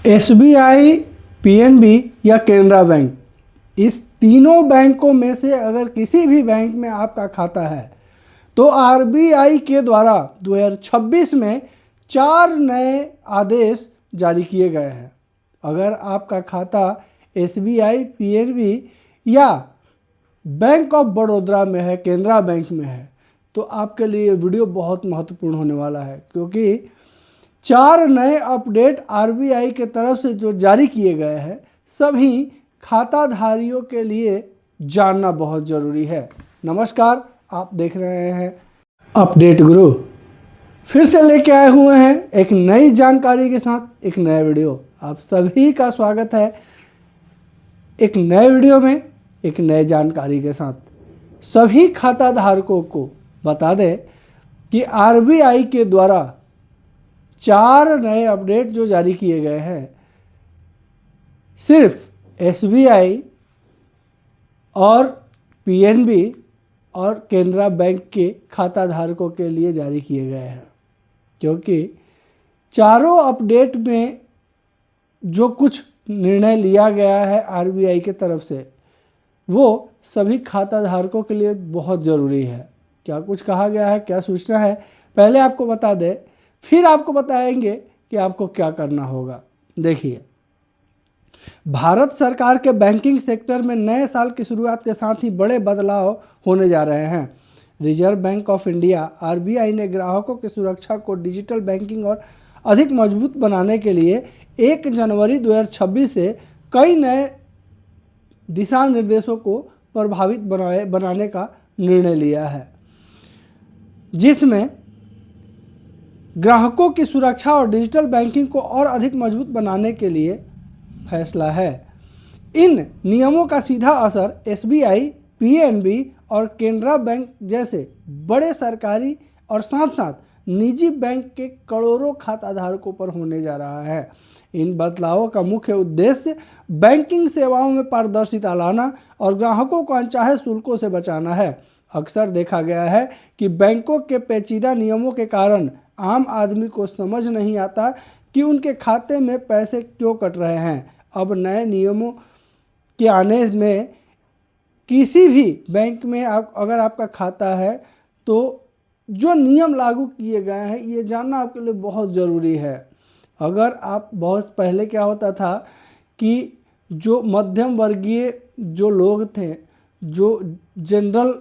SBI, PNB या Canara bank, इस तीनों बैंकों में से अगर किसी भी बैंक में आपका खाता है तो आरबीआई के द्वारा 2026 में 4 नए आदेश जारी किए गए हैं। अगर आपका खाता एसबीआई, पीएनबी या बैंक ऑफ बड़ौदा में है, केनरा बैंक में है, तो आपके लिए ये वीडियो बहुत महत्वपूर्ण होने वाला है, क्योंकि 4 नए अपडेट आरबीआई के तरफ से जो जारी किए गए हैं सभी खाताधारियों के लिए जानना बहुत ज़रूरी है। नमस्कार, आप देख रहे हैं अपडेट गुरु। फिर से लेके आए हुए हैं एक नई जानकारी के साथ एक नया वीडियो। आप सभी का स्वागत है एक नए वीडियो में एक नए जानकारी के साथ। सभी खाताधारकों को बता दें कि आरबीआई के द्वारा 4 नए अपडेट जो जारी किए गए हैं सिर्फ एसबीआई और पीएनबी और केनरा बैंक के खाताधारकों के लिए जारी किए गए हैं, क्योंकि चारों अपडेट में जो कुछ निर्णय लिया गया है आरबीआई की तरफ से वो सभी खाताधारकों के लिए बहुत ज़रूरी है। क्या कुछ कहा गया है, क्या सूचना है, पहले आपको बता दें, फिर आपको बताएंगे कि आपको क्या करना होगा। देखिए, भारत सरकार के बैंकिंग सेक्टर में नए साल की शुरुआत के साथ ही बड़े बदलाव होने जा रहे हैं। Reserve bank of India RBI ने ग्राहकों की सुरक्षा को डिजिटल बैंकिंग और अधिक मजबूत बनाने के लिए 1 जनवरी 2026 से कई नए दिशा निर्देशों को प्रभावित बनाने का निर्णय लिया है, जिसमें ग्राहकों की सुरक्षा और डिजिटल बैंकिंग को और अधिक मजबूत बनाने के लिए फैसला है। इन नियमों का सीधा असर एसबीआई, पीएनबी और केनरा बैंक जैसे बड़े सरकारी और साथ साथ निजी बैंक के करोड़ों खाताधारकों पर होने जा रहा है। इन बदलावों का मुख्य उद्देश्य बैंकिंग सेवाओं में पारदर्शिता लाना और ग्राहकों को अनचाहे शुल्कों से बचाना है। अक्सर देखा गया है कि बैंकों के पेचीदा नियमों के कारण आम आदमी को समझ नहीं आता कि उनके खाते में पैसे क्यों कट रहे हैं। अब नए नियमों के आने में किसी भी बैंक में अगर आपका खाता है तो जो नियम लागू किए गए हैं ये जानना आपके लिए बहुत ज़रूरी है। अगर आप बहुत पहले क्या होता था कि जो मध्यम वर्गीय जो लोग थे, जो जनरल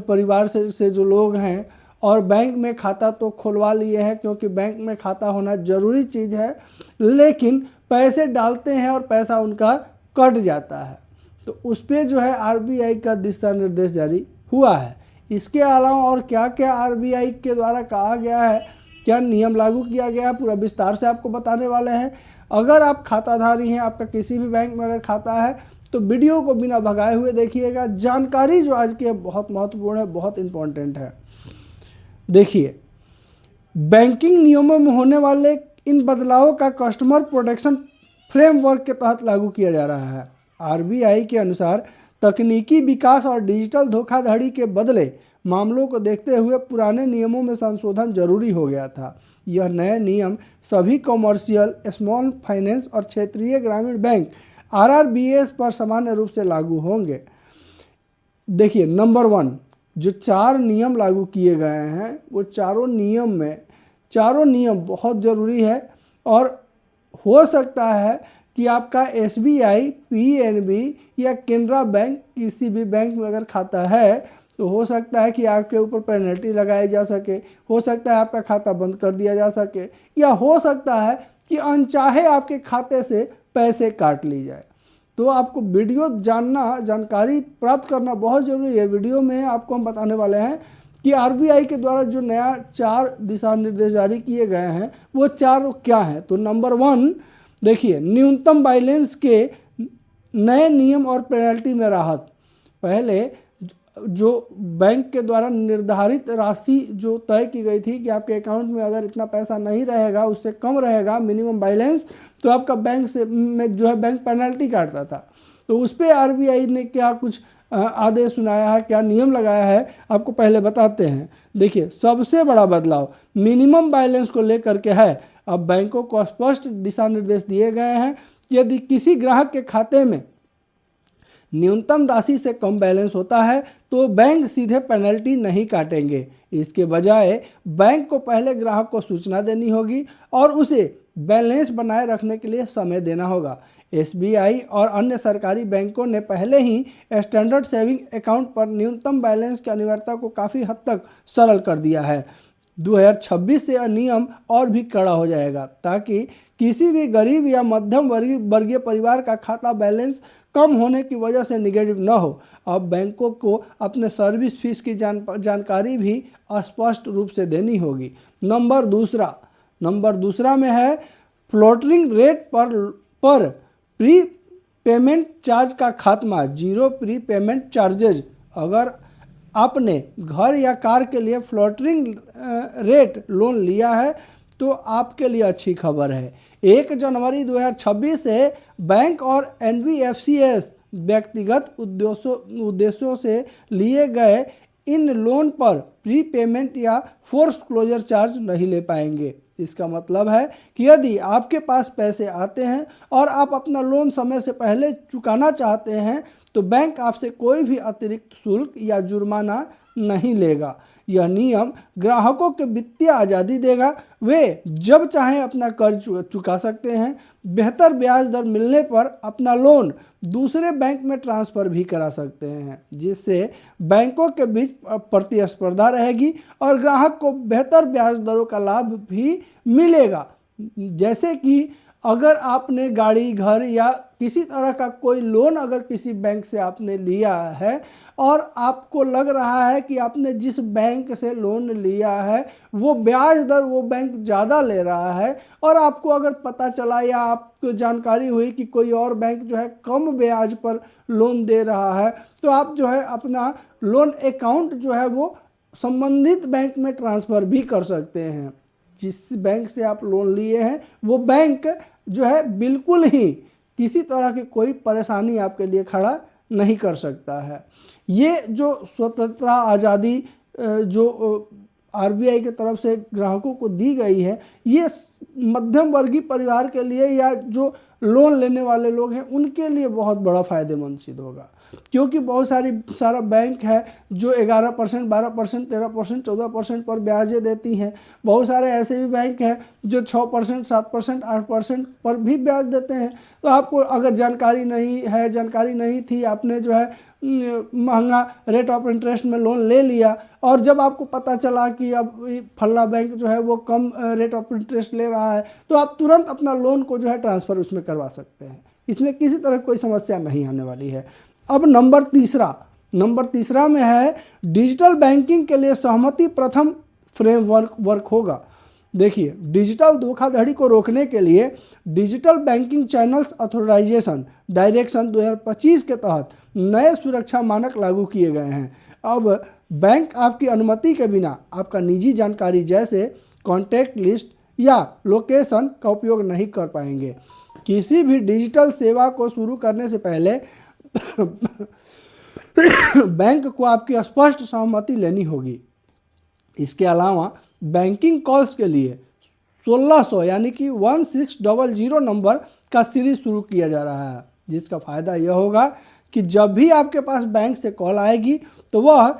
परिवार से जो लोग हैं और बैंक में खाता तो खुलवा लिए हैं, क्योंकि बैंक में खाता होना ज़रूरी चीज़ है, लेकिन पैसे डालते हैं और पैसा उनका कट जाता है, तो उस पर जो है आरबीआई का दिशा निर्देश जारी हुआ है। इसके अलावा और क्या क्या आरबीआई के द्वारा कहा गया है, क्या नियम लागू किया गया है, पूरा विस्तार से आपको बताने वाले हैं। अगर आप खाताधारी हैं, आपका किसी भी बैंक में अगर खाता है तो वीडियो को बिना भगाए हुए देखिएगा। जानकारी जो आज की है बहुत महत्वपूर्ण है, बहुत इम्पोर्टेंट है। देखिए, बैंकिंग नियमों में होने वाले इन बदलावों का कस्टमर प्रोटेक्शन फ्रेमवर्क के तहत लागू किया जा रहा है। आरबीआई के अनुसार तकनीकी विकास और डिजिटल धोखाधड़ी के बदले मामलों को देखते हुए पुराने नियमों में संशोधन जरूरी हो गया था। यह नए नियम सभी कॉमर्शियल, स्मॉल फाइनेंस और क्षेत्रीय ग्रामीण बैंक आरआरबीएस पर सामान्य रूप से लागू होंगे। देखिए, नंबर 1 जो 4 नियम लागू किए गए हैं वो चारों नियम बहुत ज़रूरी है, और हो सकता है कि आपका एसबीआई, पीएनबी या केनरा बैंक किसी भी बैंक में अगर खाता है तो हो सकता है कि आपके ऊपर पेनल्टी लगाई जा सके, हो सकता है आपका खाता बंद कर दिया जा सके, या हो सकता है कि अनचाहे आपके खाते से पैसे काट ली जाए। तो आपको वीडियो जानकारी प्राप्त करना बहुत ज़रूरी है। वीडियो में आपको हम बताने वाले हैं कि आरबीआई के द्वारा जो नया 4 दिशा निर्देश जारी किए गए हैं वो 4 क्या हैं। तो नंबर 1 देखिए, न्यूनतम बैलेंस के नए नियम और पेनल्टी में राहत। पहले जो बैंक के द्वारा निर्धारित राशि जो तय की गई थी कि आपके अकाउंट में अगर इतना पैसा नहीं रहेगा, उससे कम रहेगा मिनिमम बैलेंस, तो आपका बैंक से में जो है बैंक पेनल्टी काटता था। तो उस पर आरबीआई ने क्या कुछ आदेश सुनाया है, क्या नियम लगाया है, आपको पहले बताते हैं। देखिए, सबसे बड़ा बदलाव मिनिमम बैलेंस को लेकर के है। अब बैंकों को स्पष्ट दिशा निर्देश दिए गए हैं कि यदि किसी ग्राहक के खाते में न्यूनतम राशि से कम बैलेंस होता है तो बैंक सीधे पेनल्टी नहीं काटेंगे। इसके बजाय बैंक को पहले ग्राहक को सूचना देनी होगी और उसे बैलेंस बनाए रखने के लिए समय देना होगा। एसबीआई और अन्य सरकारी बैंकों ने पहले ही स्टैंडर्ड सेविंग अकाउंट पर न्यूनतम बैलेंस की अनिवार्यता को काफ़ी हद तक सरल कर दिया है। 2026 से यह नियम और भी कड़ा हो जाएगा ताकि किसी भी गरीब या मध्यम वर्गीय परिवार का खाता बैलेंस कम होने की वजह से निगेटिव न हो। अब बैंकों को अपने सर्विस फीस की जानकारी भी स्पष्ट रूप से देनी होगी। नंबर दूसरा में है फ्लोटिंग रेट पर प्री पेमेंट चार्ज का खात्मा, जीरो प्री पेमेंट चार्जेज। अगर आपने घर या कार के लिए फ्लोटिंग रेट लोन लिया है तो आपके लिए अच्छी खबर है। 1 जनवरी 2026 से बैंक और एनबीएफसीएस व्यक्तिगत उद्देश्यों से लिए गए इन लोन पर प्री पेमेंट या फोर्स क्लोजर चार्ज नहीं ले पाएंगे। इसका मतलब है कि यदि आपके पास पैसे आते हैं और आप अपना लोन समय से पहले चुकाना चाहते हैं तो बैंक आपसे कोई भी अतिरिक्त शुल्क या जुर्माना नहीं लेगा। यह नियम ग्राहकों को वित्तीय आज़ादी देगा। वे जब चाहें अपना कर्ज चुका सकते हैं। बेहतर ब्याज दर मिलने पर अपना लोन दूसरे बैंक में ट्रांसफ़र भी करा सकते हैं, जिससे बैंकों के बीच प्रतिस्पर्धा रहेगी और ग्राहक को बेहतर ब्याज दरों का लाभ भी मिलेगा। जैसे कि अगर आपने गाड़ी, घर या किसी तरह का कोई लोन अगर किसी बैंक से आपने लिया है और आपको लग रहा है कि आपने जिस बैंक से लोन लिया है वो ब्याज दर वो बैंक ज़्यादा ले रहा है और आपको अगर पता चला या आपको जानकारी हुई कि कोई और बैंक जो है कम ब्याज पर लोन दे रहा है तो आप जो है अपना लोन अकाउंट जो है वो संबंधित बैंक में ट्रांसफ़र भी कर सकते हैं। जिस बैंक से आप लोन लिए हैं वो बैंक जो है बिल्कुल ही किसी तरह की कोई परेशानी आपके लिए खड़ा नहीं कर सकता है। ये जो स्वतंत्रता आज़ादी जो आरबीआई की तरफ से ग्राहकों को दी गई है ये मध्यम वर्गीय परिवार के लिए या जो लोन लेने वाले लोग हैं उनके लिए बहुत बड़ा फ़ायदेमंद सिद्ध होगा, क्योंकि बहुत सारा बैंक है जो 11%, 12%, 13%, 14% पर ब्याजें देती हैं। बहुत सारे ऐसे भी बैंक हैं जो 6%, 7%, 8% पर भी ब्याज देते हैं। तो आपको अगर जानकारी नहीं थी, आपने जो है महंगा रेट ऑफ इंटरेस्ट में लोन ले लिया और जब आपको पता चला कि अब फल्ला बैंक जो है वो कम रेट ऑफ इंटरेस्ट ले रहा है तो आप तुरंत अपना लोन को जो है ट्रांसफ़र उसमें करवा सकते हैं। इसमें किसी तरह कोई समस्या नहीं आने वाली है। अब नंबर तीसरा में है डिजिटल बैंकिंग के लिए सहमति प्रथम फ्रेमवर्क होगा। देखिए, डिजिटल धोखाधड़ी को रोकने के लिए digital banking channels authorization direction 2025 के तहत नए सुरक्षा मानक लागू किए गए हैं। अब बैंक आपकी अनुमति के बिना आपका निजी जानकारी जैसे कॉन्टैक्ट लिस्ट या लोकेशन का उपयोग नहीं कर पाएंगे। किसी भी डिजिटल सेवा को शुरू करने से पहले बैंक को आपकी स्पष्ट सहमति लेनी होगी। इसके अलावा बैंकिंग कॉल्स के लिए 1600 यानी कि 1600 नंबर का सीरीज शुरू किया जा रहा है, जिसका फ़ायदा यह होगा कि जब भी आपके पास बैंक से कॉल आएगी तो वह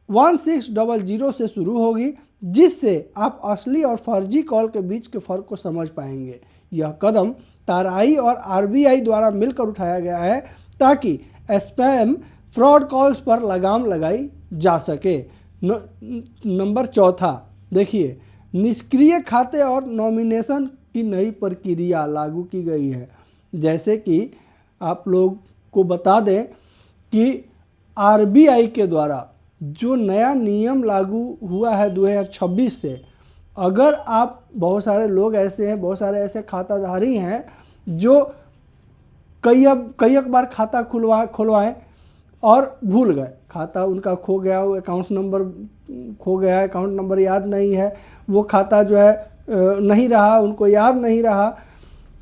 1600 से शुरू होगी, जिससे आप असली और फर्जी कॉल के बीच के फ़र्क को समझ पाएंगे। यह कदम ताराई और आरबीआई द्वारा मिलकर उठाया गया है ताकि स्पैम फ्रॉड कॉल्स पर लगाम लगाई जा सके। नंबर चौथा, देखिए, निष्क्रिय खाते और नॉमिनेशन की नई प्रक्रिया लागू की गई है। जैसे कि आप लोग को बता दें कि आरबीआई के द्वारा जो नया नियम लागू हुआ है 2026 से, अगर आप बहुत सारे लोग ऐसे हैं, बहुत सारे ऐसे खाताधारी हैं जो कई बार खाता खुलवाएं और भूल गए, खाता उनका खो गया, वो अकाउंट नंबर खो गया, अकाउंट नंबर याद नहीं है, वो खाता जो है नहीं रहा, उनको याद नहीं रहा,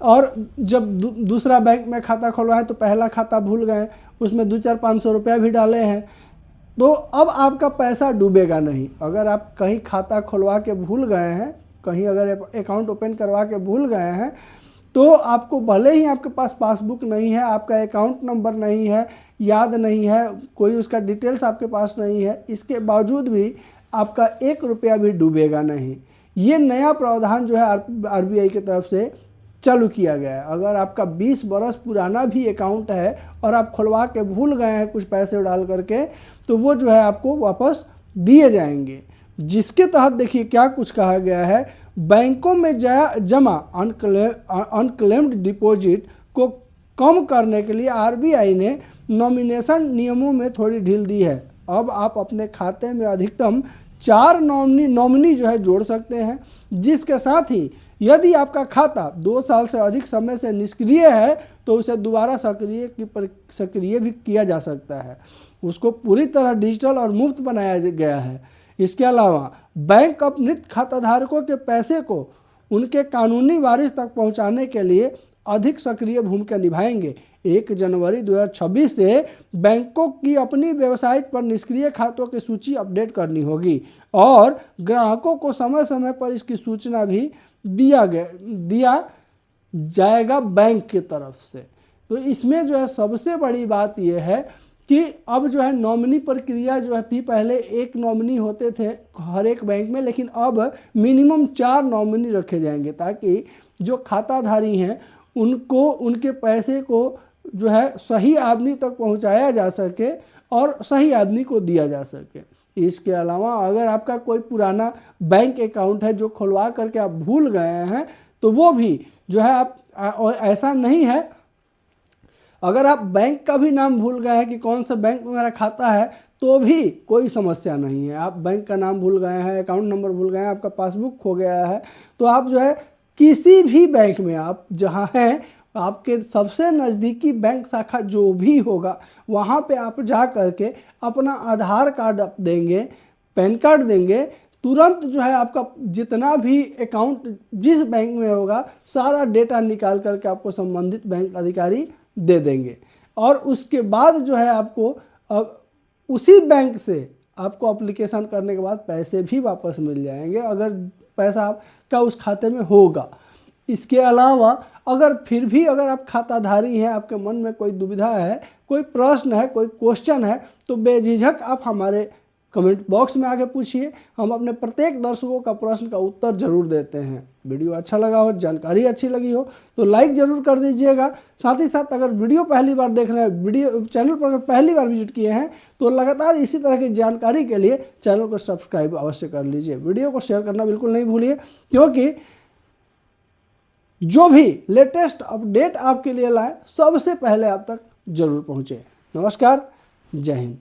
और जब दूसरा बैंक में खाता खुलवाएं तो पहला खाता भूल गए, उसमें 200-500 रुपया भी डाले हैं, तो अब आपका पैसा डूबेगा नहीं। अगर आप कहीं खाता खुलवा के भूल गए हैं कहीं अगर अकाउंट ओपन करवा के भूल गए हैं तो आपको भले ही आपके पास पासबुक नहीं है, आपका अकाउंट नंबर नहीं है, याद नहीं है, कोई उसका डिटेल्स आपके पास नहीं है, इसके बावजूद भी आपका 1 रुपया भी डूबेगा नहीं। ये नया प्रावधान जो है आरबीआई की तरफ से चालू किया गया है। अगर आपका 20 बरस पुराना भी अकाउंट है और आप खुलवा के भूल गए हैं कुछ पैसे डाल करके, तो वो जो है आपको वापस दिए जाएंगे। जिसके तहत देखिए क्या कुछ कहा गया है, बैंकों में जमा अनक्लेम्ड डिपॉजिट को कम करने के लिए आरबीआई ने नॉमिनेशन नियमों में थोड़ी ढील दी है। अब आप अपने खाते में अधिकतम 4 नॉमिनी जो है जोड़ सकते हैं, जिसके साथ ही यदि आपका खाता 2 साल से अधिक समय से निष्क्रिय है तो उसे दोबारा सक्रिय भी किया जा सकता है। उसको पूरी तरह डिजिटल और मुफ्त बनाया गया है। इसके अलावा बैंक अब मृत खाताधारकों के पैसे को उनके कानूनी वारिस तक पहुंचाने के लिए अधिक सक्रिय भूमिका निभाएंगे। 1 जनवरी 2026 से बैंकों की अपनी वेबसाइट पर निष्क्रिय खातों की सूची अपडेट करनी होगी और ग्राहकों को समय समय पर इसकी सूचना भी दिया जाएगा बैंक की तरफ से। तो इसमें जो है सबसे बड़ी बात यह है कि अब जो है नॉमिनी प्रक्रिया जो थी, पहले 1 नॉमिनी होते थे हर एक बैंक में, लेकिन अब मिनिमम 4 नॉमिनी रखे जाएंगे ताकि जो खाताधारी हैं उनको उनके पैसे को जो है सही आदमी तक पहुंचाया जा सके और सही आदमी को दिया जा सके। इसके अलावा अगर आपका कोई पुराना बैंक अकाउंट है जो खुलवा करके आप भूल गए हैं तो वो भी जो है आप ऐसा नहीं है, अगर आप बैंक का भी नाम भूल गए हैं कि कौन सा बैंक में मेरा खाता है तो भी कोई समस्या नहीं है। आप बैंक का नाम भूल गए हैं, अकाउंट नंबर भूल गए हैं, आपका पासबुक खो गया है, तो आप जो है किसी भी बैंक में आप जहां हैं, आपके सबसे नज़दीकी बैंक शाखा जो भी होगा वहां पे आप जा करके अपना आधार कार्ड आप देंगे, पैन कार्ड देंगे, तुरंत जो है आपका जितना भी अकाउंट जिस बैंक में होगा सारा डेटा निकाल करके आपको संबंधित बैंक अधिकारी दे देंगे और उसके बाद जो है आपको उसी बैंक से आपको एप्लीकेशन करने के बाद पैसे भी वापस मिल जाएंगे अगर पैसा आपका उस खाते में होगा। इसके अलावा अगर फिर भी अगर आप खाताधारी हैं, आपके मन में कोई दुविधा है, कोई प्रश्न है, कोई क्वेश्चन है, तो बेझिझक आप हमारे कमेंट बॉक्स में आके पूछिए। हम अपने प्रत्येक दर्शकों का प्रश्न का उत्तर जरूर देते हैं। वीडियो अच्छा लगा हो, जानकारी अच्छी लगी हो तो लाइक जरूर कर दीजिएगा। साथ ही साथ अगर वीडियो पहली बार देख रहे हैं, वीडियो चैनल पर अगर पहली बार विजिट किए हैं तो लगातार इसी तरह की जानकारी के लिए चैनल को सब्सक्राइब अवश्य कर लीजिए। वीडियो को शेयर करना बिल्कुल नहीं भूलिए, क्योंकि जो भी लेटेस्ट अपडेट आपके लिए लाए सबसे पहले आप तक जरूर पहुँचे। नमस्कार, जय हिंद।